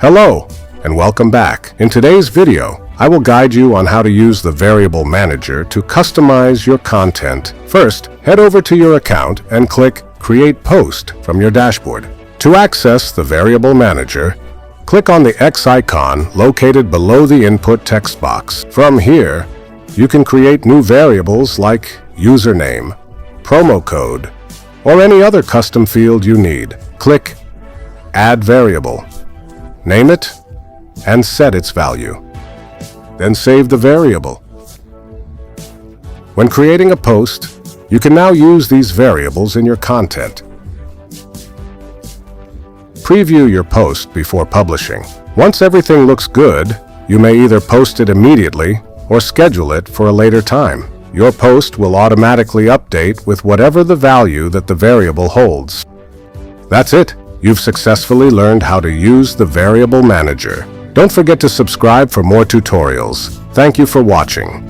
Hello, and welcome back. In today's video, I will guide you on how to use the Variable Manager to customize your content. First, head over to your account and click Create Post from your dashboard. To access the Variable Manager, click on the X icon located below the input text box. From here, you can create new variables like username, promo code, or any other custom field you need. Click Add Variable. Name it and set its value. Then save the variable. When creating a post, you can now use these variables in your content. Preview your post before publishing. Once everything looks good, you may either post it immediately or schedule it for a later time. Your post will automatically update with whatever the value that the variable holds. That's it. You've successfully learned how to use the Variable Manager. Don't forget to subscribe for more tutorials. Thank you for watching.